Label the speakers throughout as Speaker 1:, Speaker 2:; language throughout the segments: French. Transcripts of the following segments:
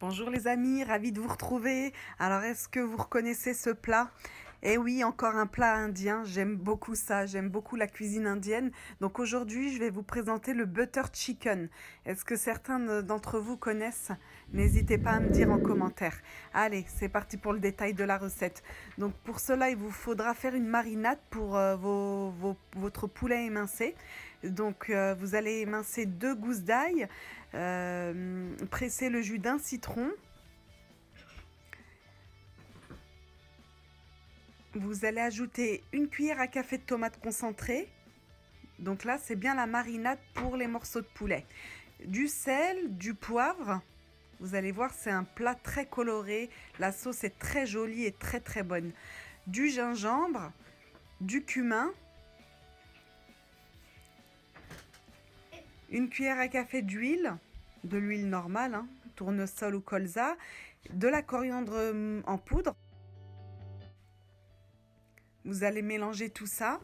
Speaker 1: Bonjour les amis, ravi de vous retrouver. Alors est-ce que vous reconnaissez ce plat? Eh oui, encore un plat indien, j'aime beaucoup ça, j'aime beaucoup la cuisine indienne. Donc aujourd'hui, je vais vous présenter le butter chicken. Est-ce que certains d'entre vous connaissent? N'hésitez pas à me dire en commentaire. Allez, c'est parti pour le détail de la recette. Donc pour cela, il vous faudra faire une marinade pour votre poulet émincé. Donc vous allez émincer 2 gousses d'ail, presser le jus d'un citron. Vous allez ajouter une cuillère à café de tomate concentrée. Donc là, c'est bien la marinade pour les morceaux de poulet. Du sel, du poivre. Vous allez voir, c'est un plat très coloré. La sauce est très jolie et très très bonne. Du gingembre, du cumin. Une cuillère à café d'huile, de l'huile normale, tournesol ou colza. De la coriandre en poudre. Vous allez mélanger tout ça.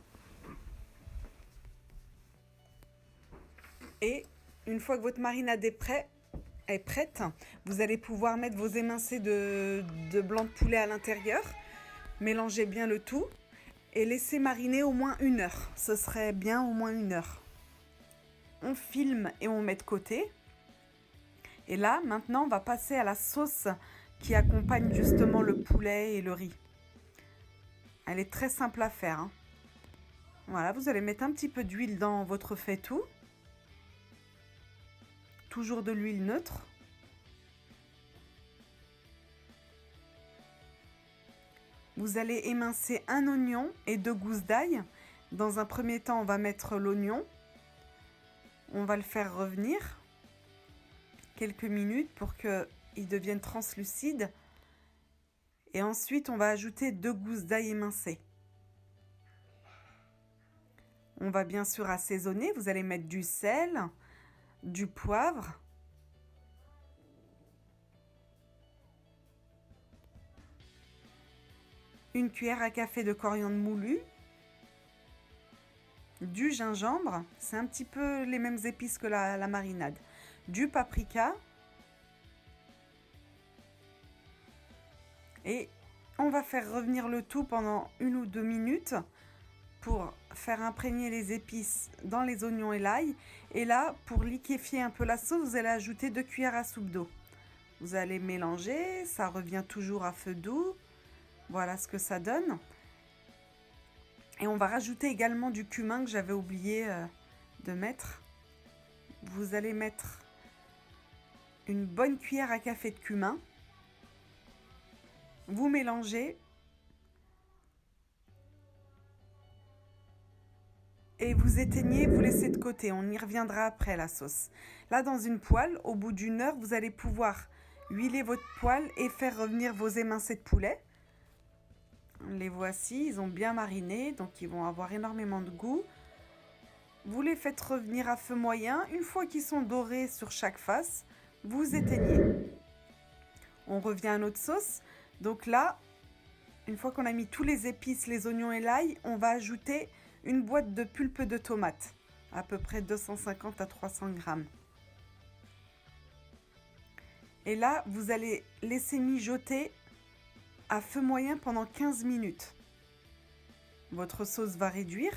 Speaker 1: Et une fois que votre marinade est prête, vous allez pouvoir mettre vos émincés de blanc de poulet à l'intérieur. Mélangez bien le tout et laissez mariner au moins 1 heure. Ce serait bien au moins 1 heure. On filme et on met de côté. Et là, maintenant, on va passer à la sauce qui accompagne justement le poulet et le riz. Elle est très simple à faire. Voilà, vous allez mettre un petit peu d'huile dans votre faitout. Toujours de l'huile neutre. Vous allez émincer un oignon et 2 gousses d'ail. Dans un premier temps, on va mettre l'oignon. On va le faire revenir quelques minutes pour qu'il devienne translucide. Et ensuite, on va ajouter 2 gousses d'ail émincées. On va bien sûr assaisonner. Vous allez mettre du sel, du poivre. Une cuillère à café de coriandre moulu. Du gingembre. C'est un petit peu les mêmes épices que la marinade. Du paprika. Et on va faire revenir le tout pendant 1 ou 2 minutes pour faire imprégner les épices dans les oignons et l'ail. Et là, pour liquéfier un peu la sauce, vous allez ajouter 2 cuillères à soupe d'eau. Vous allez mélanger, ça revient toujours à feu doux. Voilà ce que ça donne. Et on va rajouter également du cumin que j'avais oublié de mettre. Vous allez mettre une bonne cuillère à café de cumin. Vous mélangez et vous éteignez, vous laissez de côté. On y reviendra après la sauce. Là, dans une poêle, au bout d'1 heure, vous allez pouvoir huiler votre poêle et faire revenir vos émincés de poulet. Les voici, ils ont bien mariné, donc ils vont avoir énormément de goût. Vous les faites revenir à feu moyen. Une fois qu'ils sont dorés sur chaque face, vous éteignez. On revient à notre sauce. Donc là, une fois qu'on a mis tous les épices, les oignons et l'ail, on va ajouter une boîte de pulpe de tomate, à peu près 250 à 300 grammes. Et là, vous allez laisser mijoter à feu moyen pendant 15 minutes. Votre sauce va réduire.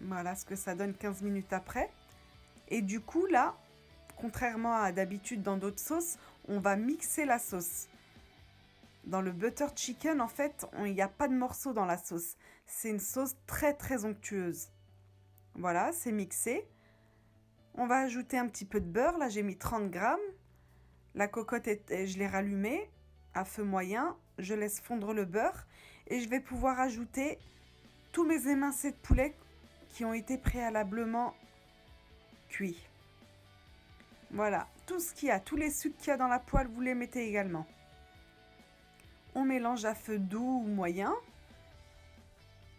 Speaker 1: Voilà ce que ça donne 15 minutes après. Et du coup, là, contrairement à d'habitude dans d'autres sauces, on va mixer la sauce. Dans le butter chicken, en fait, il n'y a pas de morceaux dans la sauce. C'est une sauce très très onctueuse. Voilà, c'est mixé. On va ajouter un petit peu de beurre. Là, j'ai mis 30 grammes. La cocotte, je l'ai rallumée à feu moyen. Je laisse fondre le beurre. Et je vais pouvoir ajouter tous mes émincés de poulet qui ont été préalablement cuits. Voilà, tout ce qu'il y a, tous les sucres qu'il y a dans la poêle, vous les mettez également. On mélange à feu doux ou moyen.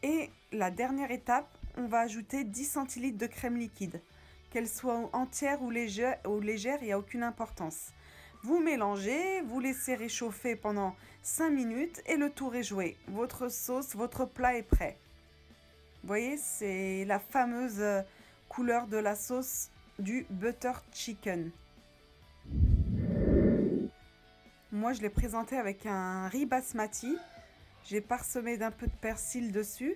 Speaker 1: Et la dernière étape, on va ajouter 10 centilitres de crème liquide. Qu'elle soit entière ou légère, il n'y a aucune importance. Vous mélangez, vous laissez réchauffer pendant 5 minutes et le tour est joué. Votre sauce, votre plat est prêt. Vous voyez, c'est la fameuse couleur de la sauce du butter chicken. Moi, je l'ai présenté avec un riz basmati. J'ai parsemé d'un peu de persil dessus.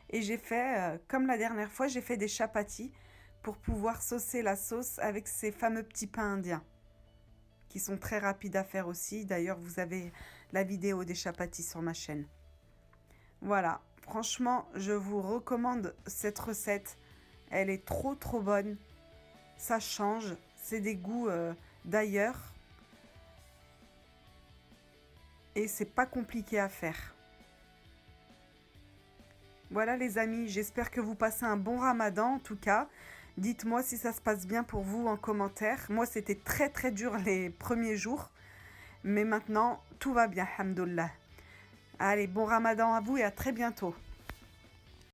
Speaker 1: Et j'ai fait, comme la dernière fois, j'ai fait des chapatis pour pouvoir saucer la sauce avec ces fameux petits pains indiens, qui sont très rapides à faire aussi. D'ailleurs, vous avez la vidéo des chapatis sur ma chaîne. Voilà, franchement, je vous recommande cette recette. Elle est trop bonne. Ça change, c'est des goûts d'ailleurs. Et c'est pas compliqué à faire. Voilà les amis, j'espère que vous passez un bon ramadan en tout cas. Dites-moi si ça se passe bien pour vous en commentaire. Moi, c'était très dur les premiers jours. Mais maintenant, tout va bien, alhamdoulilah. Allez, bon ramadan à vous et à très bientôt.